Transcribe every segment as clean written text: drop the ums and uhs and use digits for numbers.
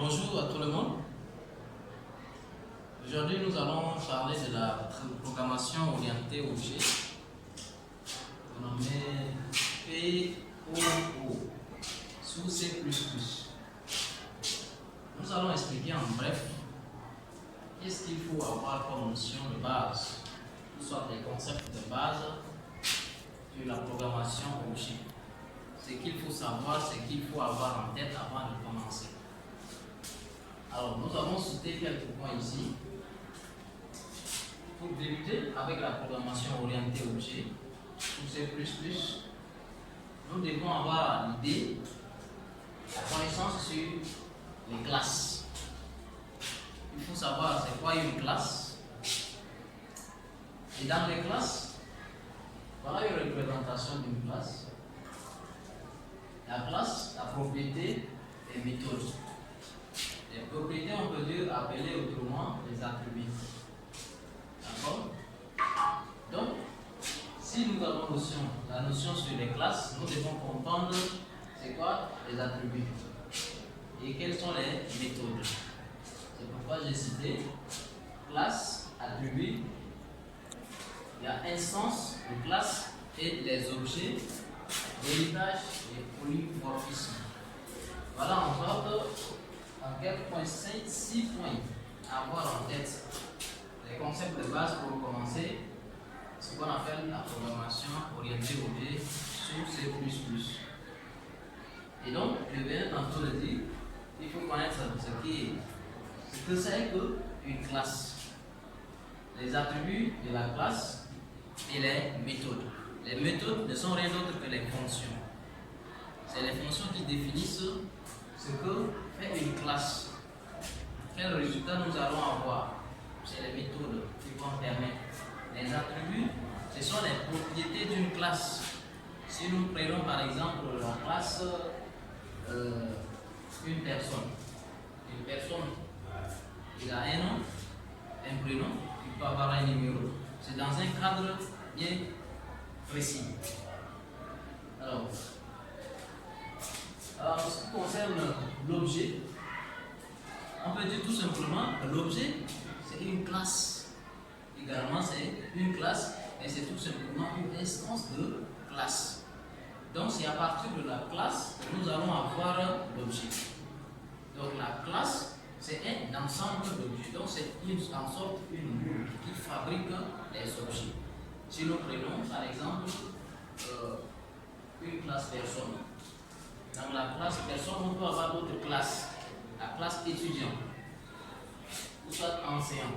Bonjour à tout le monde. Aujourd'hui, nous allons parler de la programmation orientée objet, nommée POO, sous C++. Nous allons expliquer en bref qu'est-ce qu'il faut avoir comme notion de base, ou soit des concepts de base sur la programmation objet. Ce qu'il faut savoir, ce qu'il faut avoir en tête avant de commencer. Alors, nous avons cité quelques points ici. Pour débuter avec la programmation orientée objet, sous C++, nous devons avoir l'idée, la connaissance sur les classes. Il faut savoir c'est quoi une classe. Et dans les classes, voilà une représentation d'une classe. La classe, la propriété et méthode. Les propriétés, on peut dire appeler autrement les attributs. D'accord? Donc, si nous avons la notion sur les classes, nous devons comprendre c'est quoi les attributs et quelles sont les méthodes. C'est pourquoi j'ai cité classe, attributs, il y a instance de classe et les objets, héritage et polymorphisme. Voilà en sorte en quelques points, 6 points à avoir en tête. Les concepts de base pour commencer, ce qu'on appelle la programmation orientée objet sous C++. Et donc, je viens tantôt de dire, il faut connaître ce que c'est qu'une classe, les attributs de la classe et les méthodes. Les méthodes ne sont rien d'autre que les fonctions. C'est les fonctions qui définissent ce que fait une classe. Quel résultat nous allons avoir? C'est les méthodes qui vont permettre. Les attributs, ce sont les propriétés d'une classe. Si nous prenons par exemple la classe une personne. Une personne, il a un nom, un prénom, il peut avoir un numéro. C'est dans un cadre bien précis. Alors, en ce qui concerne l'objet, on peut dire tout simplement que l'objet, c'est une classe. Également, c'est une classe et c'est tout simplement une instance de classe. Donc, c'est à partir de la classe que nous allons avoir l'objet. Donc, la classe, c'est un ensemble d'objets. Donc, c'est en sorte une boule qui fabrique les objets. Si nous prenons, par exemple, une classe personne. Dans la classe personne, on peut avoir d'autres classes. La classe étudiant, ou soit enseignant.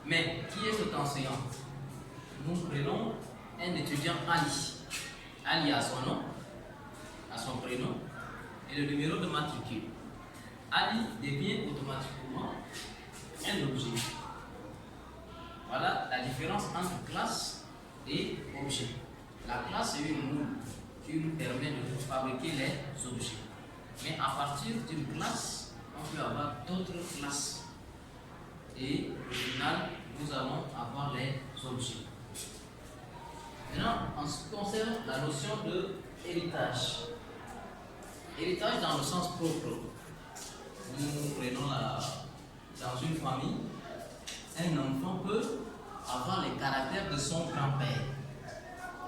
Mais qui est cet enseignant? Nous prenons un étudiant Ali. Ali a son nom, a son prénom et le numéro de matricule. Ali devient automatiquement un objet. Voilà la différence entre classe et objet. La classe est une moule qui nous permet de fabriquer les objets. Mais à partir d'une classe, on peut avoir d'autres classes. Et au final, nous allons avoir les objets. Maintenant, en ce qui concerne la notion de héritage. Héritage dans le sens propre. Nous prenons dans une famille, un enfant peut avoir les caractères de son grand-père.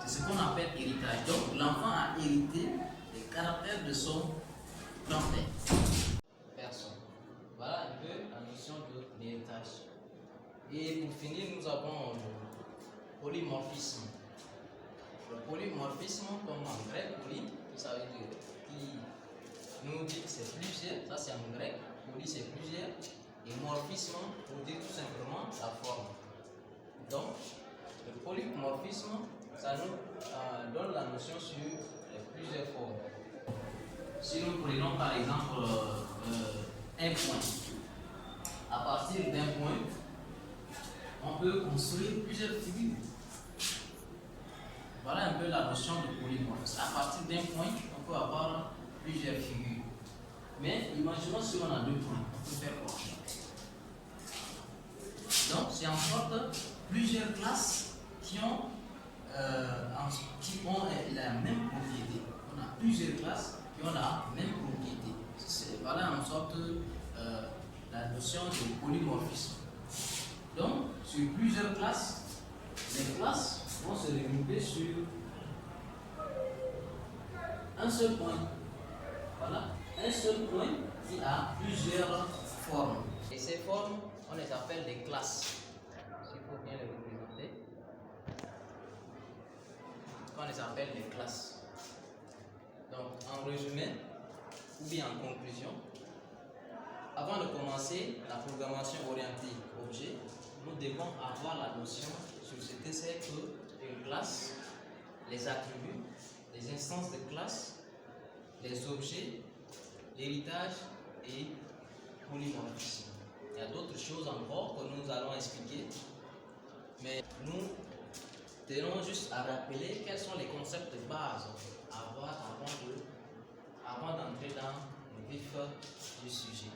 C'est ce qu'on appelle héritage. Donc, l'enfant a hérité les caractères de son grand-père. Personne. Voilà un peu la notion de l'héritage. Et pour finir, nous avons le polymorphisme. Le polymorphisme, comme en grec, poly, ça veut dire qui nous dit que c'est plusieurs, ça c'est en grec, poly c'est plusieurs, et morphisme pour dire tout simplement la forme. Donc, le polymorphisme, ça nous donne la notion sur les plusieurs formes. Si nous prenons par exemple un point, à partir d'un point, on peut construire plusieurs figures. Voilà un peu la notion de polymorphisme. À partir d'un point, on peut avoir plusieurs figures. Mais imaginons si on a deux points, on peut faire quoi? Donc, c'est en sorte plusieurs classes qui ont la même propriété. On a plusieurs classes qui ont la même propriété. C'est voilà en sorte la notion de polymorphisme. Donc, sur plusieurs classes, les classes vont se regrouper sur un seul point. Voilà, un seul point qui a plusieurs formes. Et ces formes, on les appelle des classes. S'il faut bien les représenter, on les appelle des classes. Donc, en résumé, ou bien en conclusion, avant de commencer la programmation orientée objet, nous devons avoir la notion sur ce que c'est qu'une classe, les attributs, les instances de classe, les objets, l'héritage et polymorphisme. Il y a d'autres choses encore que nous allons expliquer, mais nous tenons juste à rappeler quels sont les concepts de base à avoir avant d'entrer dans le vif du sujet.